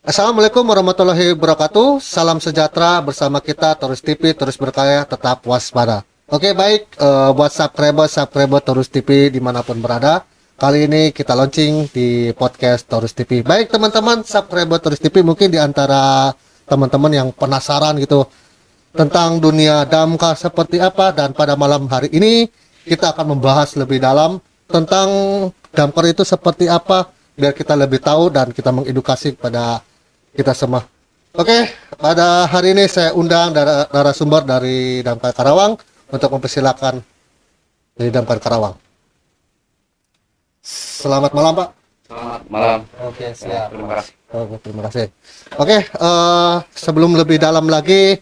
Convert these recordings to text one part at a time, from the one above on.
Assalamualaikum warahmatullahi wabarakatuh. Salam sejahtera bersama kita Torus TV, terus berkarya, tetap waspada. Oke, baik, buat subscriber Torus TV dimanapun berada. Kali ini kita launching di podcast Torus TV. Baik teman-teman subscriber Torus TV, mungkin di antara teman-teman yang penasaran gitu tentang dunia damkar seperti apa, dan pada malam hari ini kita akan membahas lebih dalam tentang damkar itu seperti apa, biar kita lebih tahu dan kita mengedukasi kepada kita semua. Oke, pada hari ini saya undang narasumber dari Damkar Karawang untuk mempersilakan dari Damkar Karawang. Selamat malam, Pak. Selamat malam. Oke, siap. Terima kasih. Oke, terima kasih. Oke, sebelum lebih dalam lagi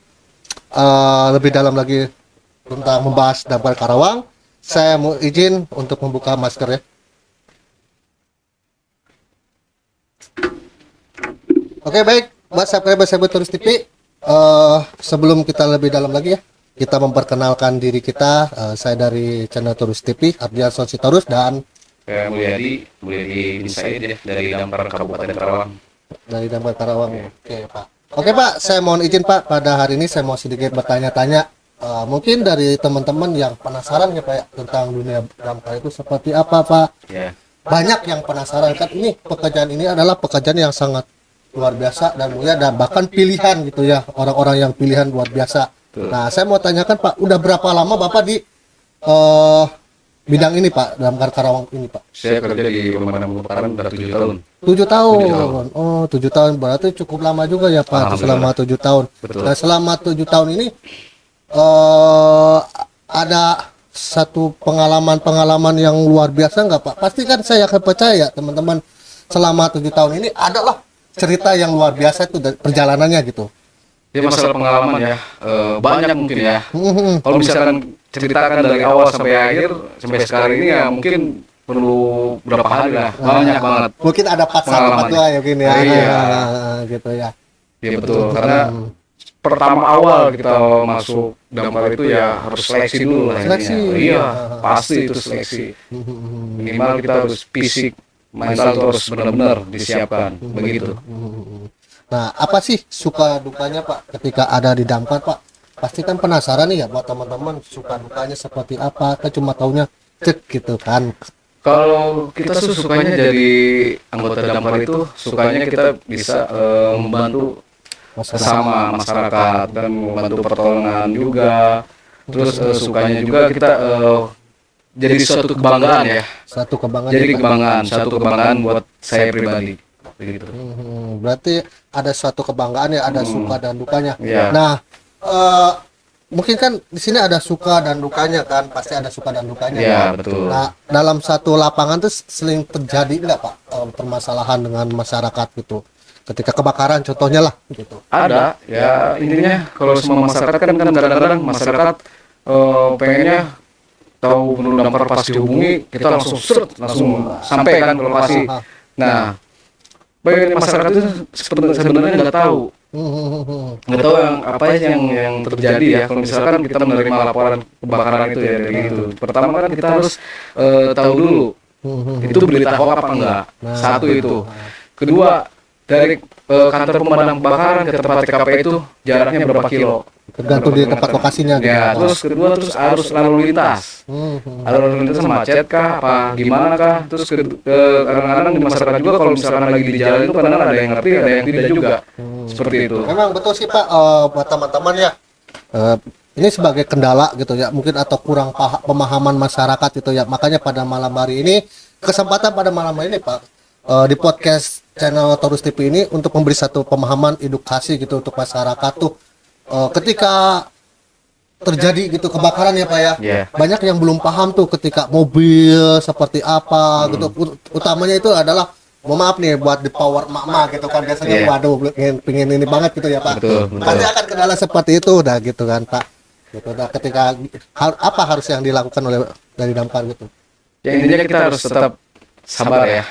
tentang membahas Damkar Karawang, saya mau izin untuk membuka masker ya. Oke, baik, buat subscriber Torus TV, sebelum kita lebih dalam lagi ya, kita memperkenalkan diri kita. Saya dari channel Torus TV, Ardian Sitorus, dan Saya Mulyadi bin Said ya, dari Damkar Kabupaten Karawang. dari Damkar Karawang. Oke, Pak. Oke, Pak, saya mohon izin, Pak, pada hari ini saya mau sedikit bertanya-tanya. Mungkin dari teman-teman yang penasaran ya, Pak, ya, tentang dunia damkar itu seperti apa, Pak? Ya. Banyak yang penasaran, kan ini pekerjaan ini adalah pekerjaan yang sangat luar biasa dan mulia, dan bahkan pilihan gitu ya, orang-orang yang pilihan luar biasa. Betul. Nah, saya mau tanyakan, Pak, udah berapa lama Bapak di bidang ini, Pak, Damkar Karawang ini, Pak? Saya kerja di pemadam kebakaran udah 7 tahun. 7 tahun. 7 tahun. Oh, 7 tahun berarti cukup lama juga ya, Pak. Selama 7 tahun. Betul. Nah, selama 7 tahun ini ada satu pengalaman yang luar biasa nggak, Pak? Pasti kan saya akan percaya teman-teman, selama 7 tahun ini adalah cerita yang luar biasa itu perjalanannya gitu. Ya, masalah pengalaman ya, banyak mungkin ya. Kalau misalkan ceritakan dari awal sampai akhir, sampai sekarang ini ya mungkin perlu berapa hari lah, banyak banget. Mungkin ada part 1, part 2 ya, mungkin ya. Iya. Gitu ya. Ya betul, karena pertama awal kita masuk damkar itu ya harus seleksi dulu lah. Seleksi. Intinya. Iya, pasti itu seleksi. Minimal kita harus fisik, mental itu harus benar-benar disiapkan, begitu. Nah, apa sih suka dukanya, Pak, ketika ada di damkar, Pak? Pasti kan penasaran nih ya buat teman-teman, suka dukanya seperti apa? Kita cuma taunya cek gitu kan. Kalau kita sukanya jadi anggota damkar itu, sukanya kita bisa membantu sama masyarakat dan membantu pertolongan juga. Terus sukanya juga kita jadi suatu kebanggaan ya. Satu kebanggaan. Jadi ya, Pak? satu kebanggaan buat saya pribadi. Begitu. Berarti ada suatu kebanggaan ya, ada suka dan dukanya. Iya. Nah, mungkin kan di sini ada suka dan dukanya kan, pasti ada suka dan dukanya. Iya, ya. betul. Nah, dalam satu lapangan tuh sering terjadi nggak, Pak, permasalahan dengan masyarakat gitu? Ketika kebakaran contohnya lah gitu. Ada, ya intinya kalau semua masyarakat kan kadang-kadang masyarakat pengennya tahu menurut damkar pas dihubungi kita langsung langsung sampai kan ke lokasi. Nah, bagian masyarakat itu sebenarnya nggak tahu yang apa yang terjadi ya. Kalau misalkan kita menerima laporan kebakaran itu ya dari itu, pertama kan kita harus tahu dulu itu berita hoax apa enggak. Satu itu. Kedua, dari kantor pemadam kebakaran ke tempat TKP itu jaraknya berapa kilo? Tergantung di tempat lokasinya gitu. Ya, terus kedua arus lalu lintas. Lalu lintas macet kah? Apa gimana kah? Terus kadang-kadang di masyarakat juga kalau misalkan lagi di jalan itu kadang ada yang ngerti, ada yang tidak juga. Seperti itu. Memang betul sih, Pak, buat teman-teman ya. Ini sebagai kendala gitu ya, mungkin atau kurang pemahaman masyarakat itu ya. Makanya pada malam hari ini, kesempatan pada malam hari ini, Pak, di podcast channel Torus TV ini untuk memberi satu pemahaman edukasi gitu untuk masyarakat tuh, ketika terjadi gitu kebakaran ya, Pak ya. Yeah. Banyak yang belum paham tuh ketika mobil seperti apa gitu. Utamanya itu adalah, mohon maaf nih buat di power mama gitu kan, biasanya waduh pengen ini banget gitu ya, Pak. Betul. Pasti akan kendala seperti itu udah gitu kan, Pak. Gitu. Nah, ketika apa harus yang dilakukan oleh dari damkar gitu? Ya intinya kita harus tetap sabar ya.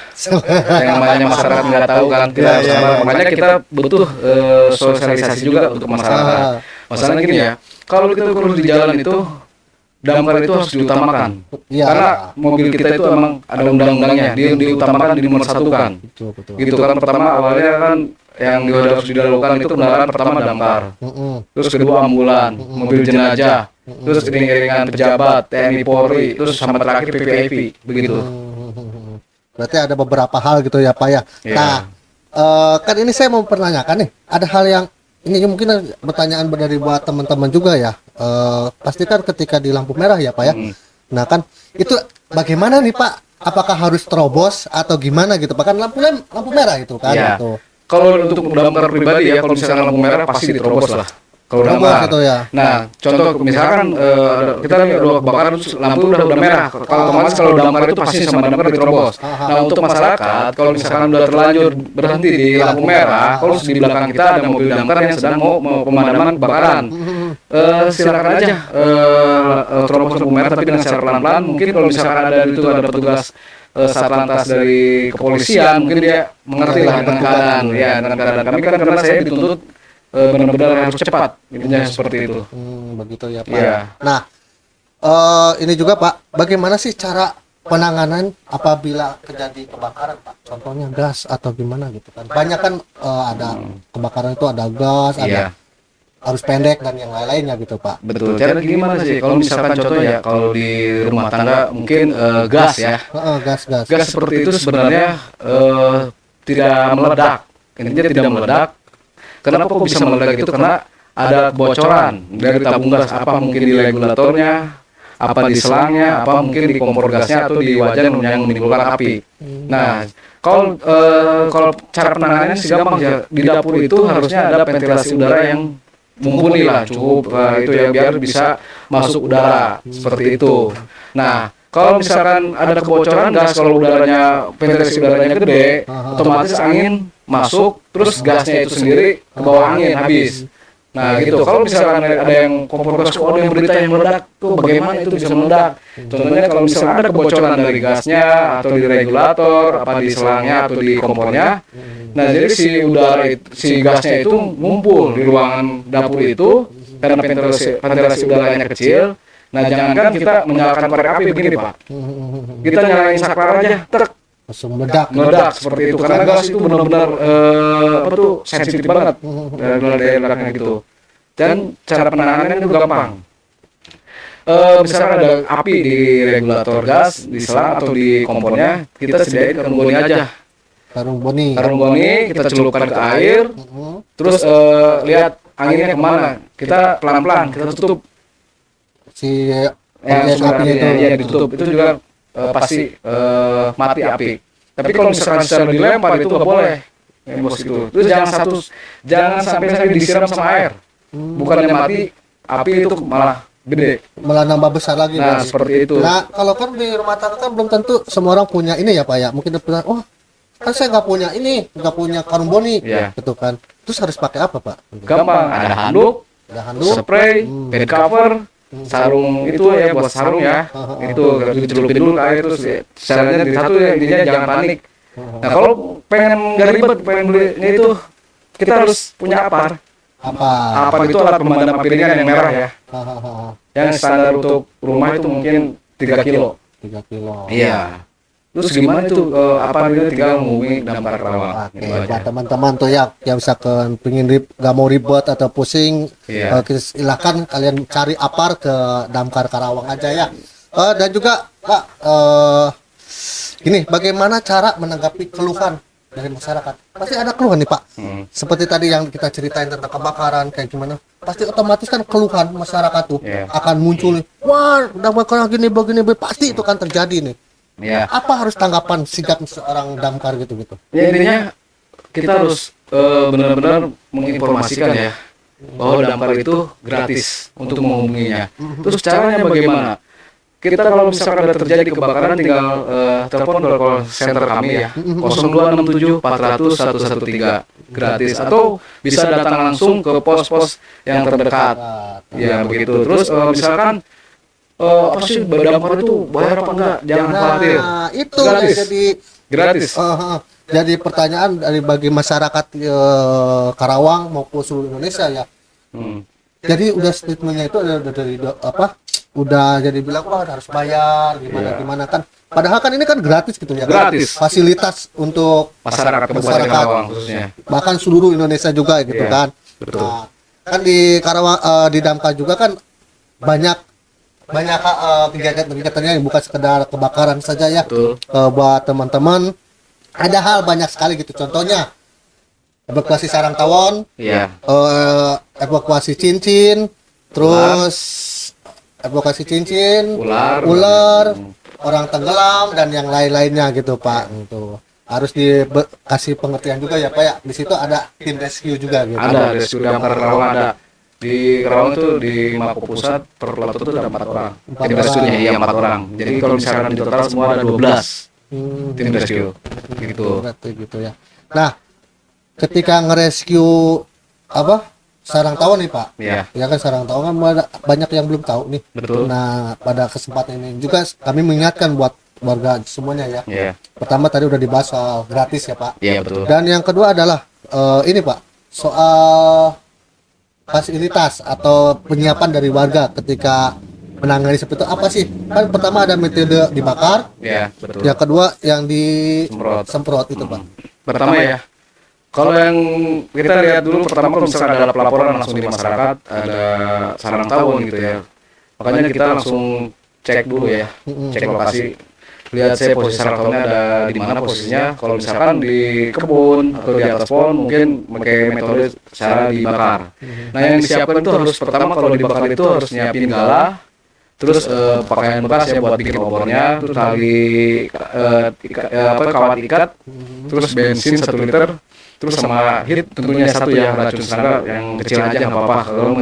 Yang namanya masyarakat nggak tahu kan, kita harus sabar. Makanya kita butuh sosialisasi juga untuk masyarakat. Masalahnya gini ya, kalau kita kurus di jalan itu, damkar itu harus diutamakan. Ya. Karena mobil kita itu emang ada undang-undangnya, dia diutamakan, dinomor satukan. Betul. Gitu kan, pertama awalnya kan yang harus didahulukan itu kendaraan pertama damkar, terus kedua ambulan, mobil jenazah, terus iring-iringan pejabat, TNI Polri, terus sama terakhir PPIP, begitu. Berarti ada beberapa hal gitu ya Pak ya. Iya. Nah, kan ini saya mau pertanyakan nih, ada hal yang ini mungkin pertanyaan dari buat teman-teman juga ya. Pasti kan ketika di lampu merah ya Pak ya. Nah kan itu bagaimana nih Pak? Apakah harus terobos atau gimana gitu? Bahkan lampu merah itu kan Iya. gitu. Kalau untuk damkar pribadi ya, kalau misalkan lampu merah pasti diterobos lah. Kalau Terobos damkar. itu ya. Nah, contoh misalkan kita lihat dua kebakaran terus lampu udah merah. Kalau otomatis kalau damkar itu pasti sama damkar diterobos. Nah, untuk masyarakat kalau misalkan udah terlanjur berhenti di lampu merah, kalau di belakang kita ada mobil damkar yang sedang mau pemadaman kebakaran. Silakan aja terobos lampu merah tapi dengan secara pelan-pelan. Mungkin kalau misalkan ada itu ada petugas satlantas dari kepolisian, mungkin dia mengerti lah dengan keadaan. Ya, dengan keadaan kami kan karena saya dituntut benar-benar harus cepat, intinya seperti itu. Begitu ya Pak. Iya. Nah, ini juga Pak, bagaimana sih cara penanganan apabila terjadi kebakaran Pak? Contohnya gas atau gimana gitu kan? Banyak kan ada kebakaran itu ada gas, ada Iya. arus pendek dan yang lain-lainnya gitu Pak. Betul. Cara gimana sih? Kalau misalkan contohnya kalau di rumah tangga mungkin gas ya. Gas. Gas seperti itu sebenarnya tidak meledak. Intinya tidak meledak. Kenapa kok bisa meledak itu? Karena ada kebocoran dari tabung gas, apa mungkin di regulatornya, apa di selangnya, apa mungkin di kompor gasnya atau di wajan yang menimbulkan api. Nah, kalau cara penanganannya sih gampang ya. Di dapur itu harusnya ada ventilasi udara yang mumpuni lah, cukup itu ya biar bisa masuk udara seperti itu. Nah, kalau misalkan ada kebocoran gas, kalau udaranya ventilasi udaranya gede, otomatis angin masuk, terus gasnya itu sendiri ke bawah angin habis. Nah gitu. Kalau misalkan ada yang kompor gas, ada yang berita yang meledak, tuh bagaimana itu bisa meledak? Contohnya kalau misalkan ada kebocoran dari gasnya atau di regulator, apa di selangnya atau di kompornya, nah jadi si gasnya itu ngumpul di ruangan dapur itu karena ventilasi udaranya kecil. Nah jangankan kita menyalakan korek api begini Pak, kita nyalain saklar aja, tek, Langsung meledak seperti itu karena gas itu benar-benar sensitif banget dari ledaknya gitu. Dan cara penanganannya itu gampang. Misalkan ada api di regulator gas, di selang atau di kompornya, kita sediain karung goni aja. karung boni. Karung goni kita celupkan ke air, terus lihat anginnya kemana. Kita pelan-pelan kita tutup. Si Sumber apinya itu. ya ditutup. Itu juga pasti mati api. Tapi kalau misalkan secara dilempar itu nggak boleh, ya, bos itu. Terus jangan sampai disiram sama air. Bukannya mati, api itu malah gede. Malah nambah besar lagi. Nah berarti. seperti itu. Nah, kalau kan di rumah tangga kan belum tentu semua orang punya ini ya Pak ya. Mungkin ada oh kan saya nggak punya ini, nggak punya karung boni, Iya. gitu kan. Terus harus pakai apa Pak? Gampang, ada handuk, Ada handuk, spray, bed cover, sarung itu ya buat sarung ya. Itu dicelupin dulu ke air terus ya. Caranya di satu ya intinya jangan panik. Nah kalau pengen nggak ribet, pengen belinya itu kita harus punya apar. Apar itu alat pemadam api ringan yang merah ya. Yang standar untuk rumah itu mungkin 3 kilo. 3 kilo. Iya. Terus gimana itu apar itu tinggal ngomongin damkar Karawang. Oke, buat teman-teman tuh ya yang misalkan pengen nggak mau ribet atau pusing, Iya. silakan kalian cari apar ke Damkar Karawang aja ya. Dan juga Pak, ini bagaimana cara menanggapi keluhan dari masyarakat? Pasti ada keluhan nih Pak. Seperti tadi yang kita ceritain tentang kebakaran kayak gimana. Pasti otomatis kan keluhan masyarakat tuh Iya. akan muncul nih. Wah, udah kebakaran gini begini, pasti itu kan terjadi nih. Iya. Apa harus tanggapan sigap seorang damkar gitu? Ya intinya kita harus benar-benar menginformasikan ya bahwa damkar itu gratis untuk menghubunginya. Terus caranya bagaimana? Kita kalau misalkan ada terjadi kebakaran tinggal telepon ke call center kami ya 0267 400 113 gratis atau bisa datang langsung ke pos-pos yang terdekat. Ya begitu. Terus misalkan apa sih damkar itu bayar apa enggak? Jangan khawatir. Nah, itu Gratis. jadi Gratis. jadi pertanyaan dari bagi masyarakat Karawang maupun seluruh Indonesia ya. Jadi udah statementnya itu ada dari apa udah jadi bilang wah harus bayar gimana Iya. gimana kan. Padahal kan ini kan gratis gitu ya. Gratis. Fasilitas untuk Masyarakat Kabupaten Karawang khususnya. bahkan seluruh Indonesia juga gitu Iya, kan. betul. Nah, kan di Karawang di Damkar juga kan banyak banyak kegiatan-kegiatannya yang bukan sekedar kebakaran saja ya. Betul. Buat teman-teman ada hal banyak sekali gitu. Contohnya evakuasi sarang tawon, Iya. evakuasi cincin, terus evakuasi cincin, ular, orang tenggelam dan yang lain-lainnya gitu Pak. Itu harus dikasih pengertian juga ya Pak ya. Di situ ada tim rescue juga gitu. Ada rescue damkar Karawang ada. Di Karawang itu di Mako Pusat per Plato itu ada 4 orang. Empat Tim orang. rescue-nya iya 4 orang. Jadi kalau misalkan di total semua ada 12 tim rescue. Gitu. Berarti gitu ya. Nah, ketika ngerescue apa sarang tawon nih Pak, Iya. ya kan sarang tawon kan banyak yang belum tahu nih. Betul. Nah, pada kesempatan ini juga kami mengingatkan buat warga semuanya ya. Iya. Pertama tadi udah dibahas soal gratis ya Pak. Iya betul. Dan yang kedua adalah ini Pak, soal fasilitas atau penyiapan dari warga ketika menangani seperti itu apa sih? Kan pertama ada metode dibakar, Iya betul. yang kedua yang Semprot. disemprot itu Pak. Pertama ya. Kalau yang kita lihat dulu pertama kalau misalkan ada pelaporan langsung di masyarakat ada sarang tawon gitu ya. Makanya kita langsung cek dulu ya, cek lokasi. Lihat saya posisi sarang tawonnya ada di mana posisinya. Kalau misalkan di kebun atau di atas pohon mungkin pakai metode cara dibakar. Nah yang disiapkan itu harus pertama kalau dibakar itu harus nyiapin gala, terus pakaian bekas ya buat bikin obornya, terus tali kawat ikat, terus bensin 1 liter, terus sama hit tentunya satu ya racun serangga yang kecil aja nggak apa-apa kalau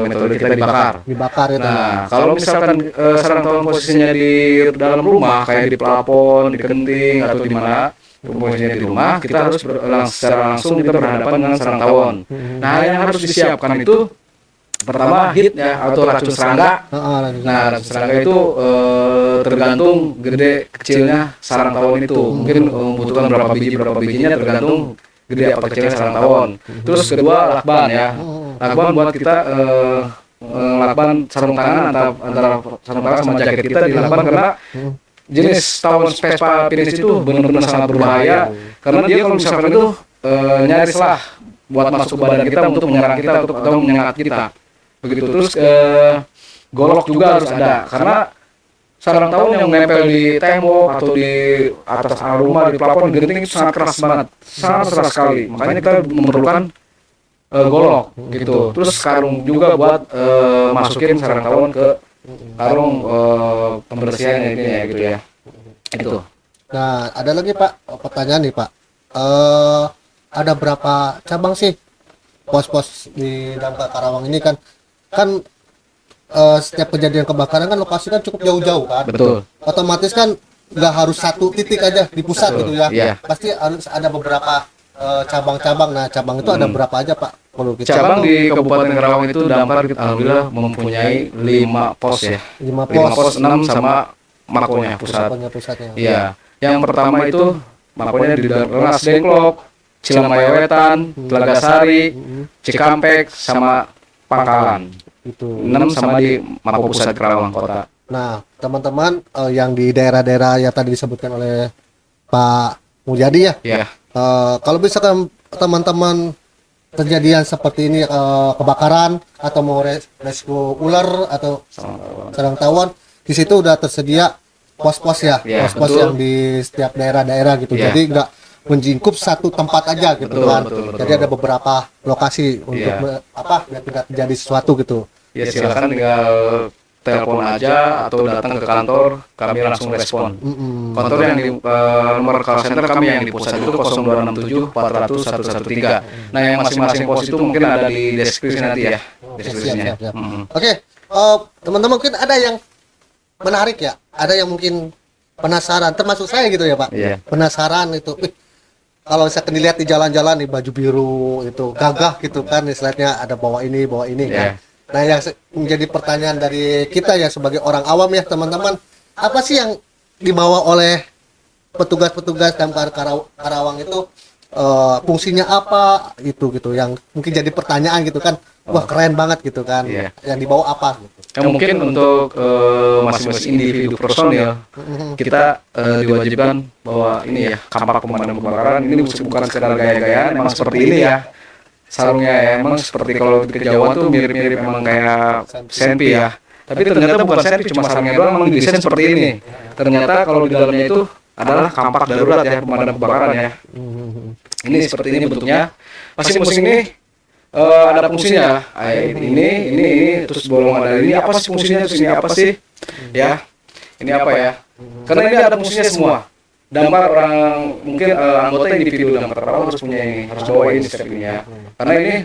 metode kita dibakar. Dibakar itu. Nah, kalau misalkan sarang tawon posisinya di dalam rumah, kayak di plafon, di genting, atau di mana posisinya di rumah, kita harus secara langsung kita berhadapan dengan sarang tawon. Nah, yang harus disiapkan itu pertama hit ya atau racun serangga. Nah, racun serangga itu tergantung gede kecilnya sarang tawon itu. Mungkin membutuhkan berapa bijinya tergantung gede apa kecilnya sarang tawon. Terus kedua lakban ya. Lakban buat kita lakban sarung tangan antara sarung tangan sama jaket kita di lakban karena jenis tawon Vespa Pinus itu benar-benar sangat berbahaya karena dia kalau misalkan itu nyaris lah buat masuk ke badan kita untuk menyerang kita atau menyengat kita. Begitu terus golok juga harus ada karena sarang tawon yang nempel di tembok atau di atas rumah di plafon di genting itu sangat keras banget, sangat keras sekali. Makanya kita memerlukan golok gitu. Terus karung juga buat masukin sarang tawon ke karung pembersihan ini ya gitu ya. Itu. Nah, ada lagi Pak pertanyaan nih Pak. Ada berapa cabang sih pos-pos di Damkar Karawang ini kan setiap kejadian kebakaran kan lokasi kan cukup jauh-jauh kan. Betul. Otomatis kan nggak harus satu titik aja di pusat gitu ya. Iya. Pasti harus ada beberapa cabang-cabang. Nah, cabang itu ada berapa aja Pak? Perlu kita Cabang di Kabupaten Karawang itu Damkar alhamdulillah mempunyai 5 pos ya. 5 5 pos. pos 6 sama makonya pusat. Pusatnya. Iya. Yang pertama itu makonya di Rengas Dengklok, Cilamaya Wetan, Telaga Sari, Cikampek sama Pangkalan. Itu. 6 sama di Mako Pusat Karawang Kota. Nah, teman-teman yang di daerah-daerah yang tadi disebutkan oleh Pak Mulyadi ya. Iya. Kalau misalkan teman-teman kejadian seperti ini kebakaran atau mau rescue ular atau sarang tawon, di situ udah tersedia pos-pos ya, Iya, pos-pos betul. yang di setiap daerah-daerah gitu. Iya. Jadi nggak menjingkup satu tempat aja gitu Betul, kan. betul. Jadi ada beberapa lokasi untuk Iya. biar tidak terjadi sesuatu gitu. Ya silakan tinggal telepon aja atau datang ke kantor, kami langsung respon. Kantor yang di nomor call center kami yang di pusat itu 0267 400 113. Nah, yang masing-masing pos itu mungkin ada di deskripsi nanti ya. Deskripsinya. Siap. Oke, teman-teman mungkin ada yang menarik ya, ada yang mungkin penasaran, termasuk saya gitu ya Pak. Iya. Penasaran itu, kalau saya dilihat di jalan-jalan nih baju biru itu gagah gitu kan, istilahnya ada bawa ini kan. Iya. Nah, yang menjadi pertanyaan dari kita ya sebagai orang awam ya teman-teman, apa sih yang dibawa oleh petugas-petugas Damkar Karawang itu, fungsinya apa itu gitu, yang mungkin jadi pertanyaan gitu kan. wah keren banget gitu kan. Iya. Yang dibawa apa gitu. Yang mungkin untuk masing-masing individu personil kita diwajibkan bahwa ini ya kampak pemadam kebakaran ini bukan sekedar gaya-gayaan, emang seperti ini ya sarungnya ya, emang seperti kalau di kejauhan tuh mirip-mirip emang kayak senpi ya. Tapi ternyata bukan senpi, cuma sarungnya doang emang didesain seperti ini. Ternyata kalau di dalamnya itu adalah kampak darurat ya pemadam kebakaran ya. Ini seperti ini bentuknya. Masing-masing ini ada fungsinya. Ini terus bolong ada ini apa sih fungsinya, terus ini apa sih? Ya. Ini apa ya? Karena ini ada fungsinya semua. Damkar orang mungkin anggota individu damkar orang harus punya ini, harus bawa ini setiap ini ya. Karena ini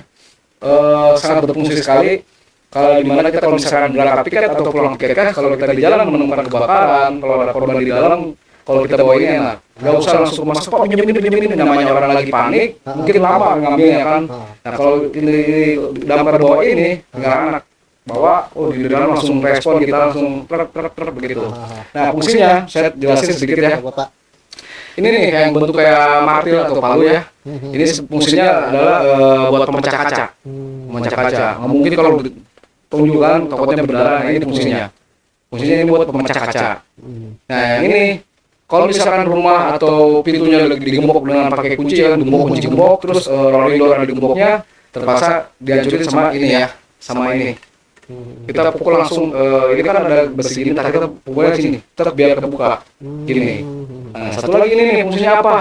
sangat berfungsi sekali. Kalau di mana kita kalau misalkan berangkat piket atau pulang piket kan, kalau kita di jalan menemukan kebakaran, kalau ada korban di dalam, kalau kita bawa ini enak. Gak usah langsung masuk, Pak, pinjam ini, namanya orang lagi panik, mungkin lama ngambilnya kan. Nah kalau ini damkar bawa ini, nggak enak. Bawa, di dalam langsung respon, kita langsung truk begitu. Nah fungsinya, saya jelasin sedikit ya. Bapak. Ini nih kayak bentuk kayak martil atau palu ya. Ini fungsinya adalah buat pemecah kaca. Pemecah kaca. Nggak mungkin kalau tunjukkan takutnya berdarah. Nah, ini fungsinya. Fungsinya ini buat pemecah kaca. Nah yang ini kalau misalkan rumah atau pintunya lagi digembok dengan pakai kunci ya, kunci gembok, terus rolling door ada di gemboknya, terpaksa dihancurin sama ini ya, sama ini. Kita pukul langsung, ini kan ada besi gini, kita pukulnya sini, biar kebuka, gini. Nah, satu lagi ini nih, fungsinya apa?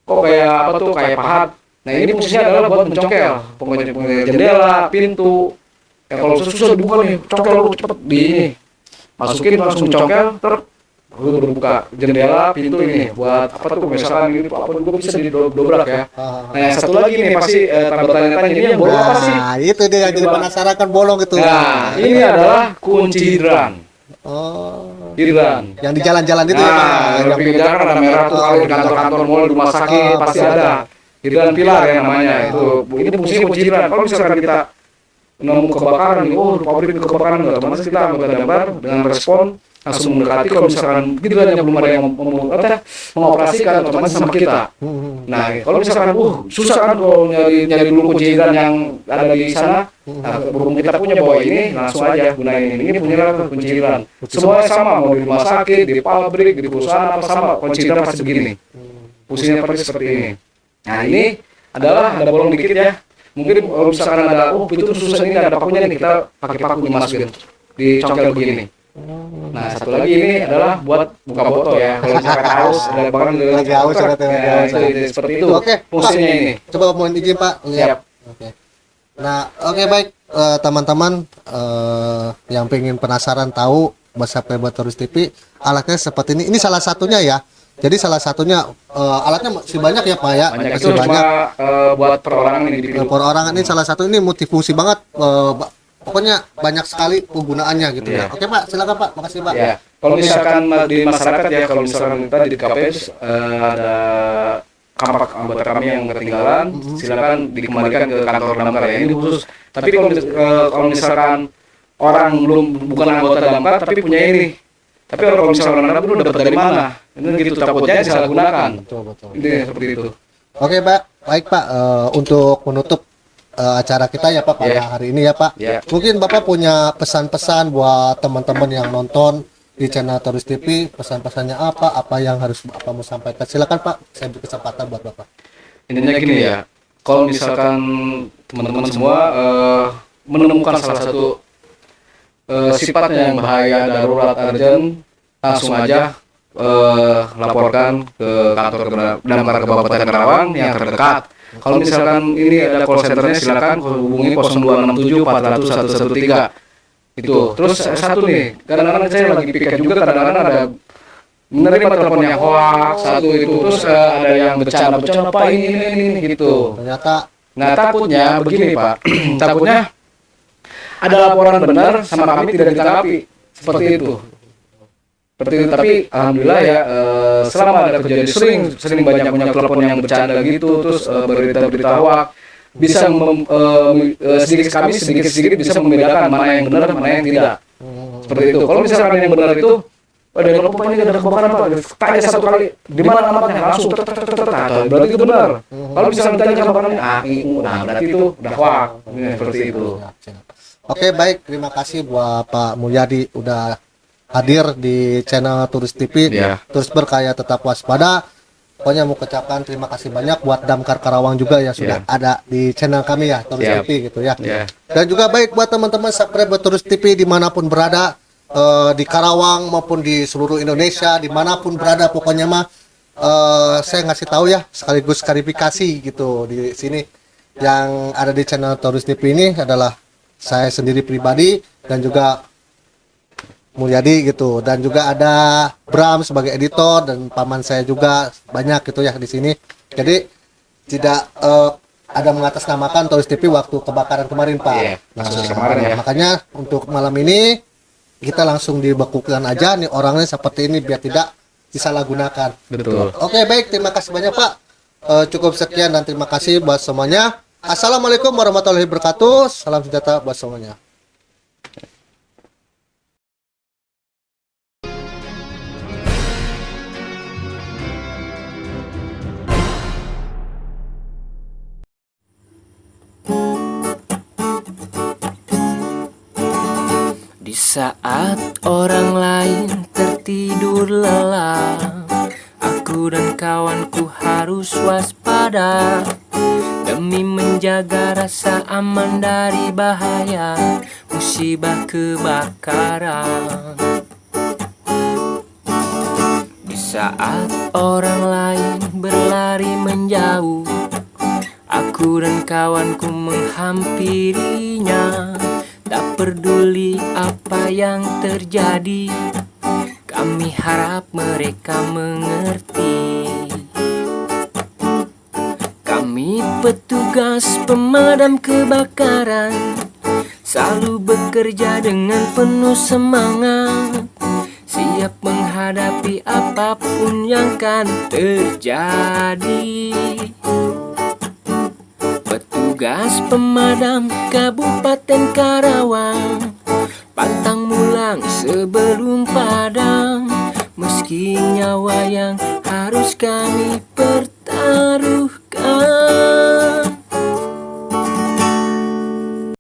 Kok kayak apa tuh, kayak pahat. Nah ini fungsinya adalah buat mencongkel, pokoknya jendela, pintu. Ya kalau susah dibuka nih, congkel lu cepet di ini, masukin langsung mencongkel, berbuka jendela, pintu ini buat apa tuh, misalkan ini apa juga bisa didobrak ya. Nah yang satu lagi nih pasti tanda-tanya ini yang bolong apa sih? Nah, itu dia yang jadi penasaran kan bolong itu. Nah, ini adalah kunci hidran. Oh. Hidran. Yang di jalan-jalan itu ya, Pak. Nah, yang pinggir jalan ada merah tuh, kalau di kantor-kantor mall, di rumah sakit pasti ada. Hidran pilar ya namanya. Itu ini fungsinya kunci hidran. Kalau misalkan kita nemu kebakaran nih, pabrik ini kebakaran, otomatis kita anggota damkar dengan respon langsung mendekati. Kalau misalkan hidrannya belum ada yang mengoperasikan, otomatis sama kita. Nah, kalau misalkan susah kan kalau nyari dulu kunci hidran yang ada di sana. Nah, berhubung kita punya bawa ini, langsung aja gunain ini. Ini punya kunci hidran. Semuanya sama, mau di rumah sakit, di pabrik, di perusahaan apa sama, kunci hidran pasti begini. Fungsinya seperti ini. Nah, ini adalah ada bolong dikit ya. Mungkin kalau misalkan ada, itu susah ini ada pakunya nih, kita pakai paku dimasukin, dicongkel begini. Nah satu lagi ini adalah buat buka botol ya. Kalau misalkan haus, ada bahkan lagi haus seperti itu. Oke, fungsinya ini. Coba mohon izin Pak. Siap. Oke. Nah, oke baik teman-teman yang pengen penasaran tahu WhatsApp Playboy Tourist TV, alatnya seperti ini. Ini salah satunya ya. Jadi salah satunya alatnya masih banyak ya Pak ya. Banyak Masih itu cuma buat perorangan individu. Perorangan ini salah satu ini multifungsi banget. Pokoknya banyak sekali penggunaannya gitu ya. Oke Pak, silakan Pak. Makasih Pak. Ya. Kalau misalkan di masyarakat ya, kalau misalkan kita di KPS ada kampak anggota kami yang ketinggalan, silakan dikembalikan ke kantor damkar ya. Ini khusus. Tapi kalau misalkan orang bukan anggota damkar tapi punya ini. Tapi kalau misalkan orang dulu dapat dari mana? Ini gitu takutnya disalahgunakan. Betul. Ini seperti itu. Oke Pak, baik Pak. Untuk menutup acara kita ya Pak pada hari ini ya Pak. Mungkin Bapak punya pesan-pesan buat teman-teman yang nonton di channel Tourist TV. Pesan-pesannya apa yang harus Bapak mau sampaikan? Silakan Pak, saya beri kesempatan buat Bapak. Intinya gini ya, kalau misalkan teman-teman semua menemukan salah satu sifatnya yang bahaya, darurat, urgent, langsung aja laporkan ke kantor damkar Kabupaten Karawang yang terdekat. Kalau misalkan ini ada call centernya, silakan hubungi 0267 400 113. Itu. Terus satu nih, kadang-kadang saya lagi piket juga, kadang-kadang ada menerima telepon yang hoax, satu itu, terus ada yang bercanda Pak ini gitu. Ternyata. Nah takutnya begini Pak, takutnya ada laporan benar sama kami tidak ditanggapi seperti itu. Tapi alhamdulillah ya, selama ada kejadian sering banyak telepon yang bercanda gitu, terus berita-berita hoax, bisa sedikit bisa membedakan mana yang benar, mana yang tidak. Seperti itu. Kalau misalkan yang benar itu Oh, dari Lopo ini ada kebakaran Pak. Tanya satu kali, di mana alamatnya? Langsung atau berarti itu benar. Kalau misalnya ditanya kebakaran, nah berarti itu udah hoax. Seperti itu. Oke, baik, terima kasih buat Pak Mulyadi udah hadir di channel Turis TV. Iya. Terus berkaya tetap waspada. Pokoknya mau ucapkan terima kasih banyak buat Damkar Karawang juga yang sudah ada di channel kami ya, Turis Siap. TV gitu ya. Iya. Dan juga baik buat teman-teman subscriber Turis TV dimanapun berada, di Karawang maupun di seluruh Indonesia, dimanapun berada pokoknya mah saya ngasih tahu ya sekaligus klarifikasi gitu di sini. Yang ada di channel Turis TV ini adalah saya sendiri pribadi dan juga Mulyadi gitu, dan juga ada Bram sebagai editor dan paman saya juga banyak gitu ya di sini. Jadi tidak ada mengatasnamakan Turis TV waktu kebakaran kemarin Pak. Iya, kasus kemarin ya. Makanya untuk malam ini kita langsung dibekukan aja nih orangnya seperti ini biar tidak disalahgunakan. Betul. Oke, baik, terima kasih banyak Pak. Cukup sekian dan terima kasih buat semuanya. Assalamualaikum warahmatullahi wabarakatuh. Salam sejahtera buat semuanya. Di saat orang lain tertidur lelap, aku dan kawanku harus waspada demi menjaga rasa aman dari bahaya musibah kebakaran. Di saat orang lain berlari menjauh, aku dan kawanku menghampirinya. Tak peduli apa yang terjadi, kami harap mereka mengerti. Kami petugas pemadam kebakaran selalu bekerja dengan penuh semangat, siap menghadapi apapun yang akan terjadi. Petugas pemadam Kabupaten Karawang pantang mulang sebelum padam, meski nyawa yang harus kami pertahankan.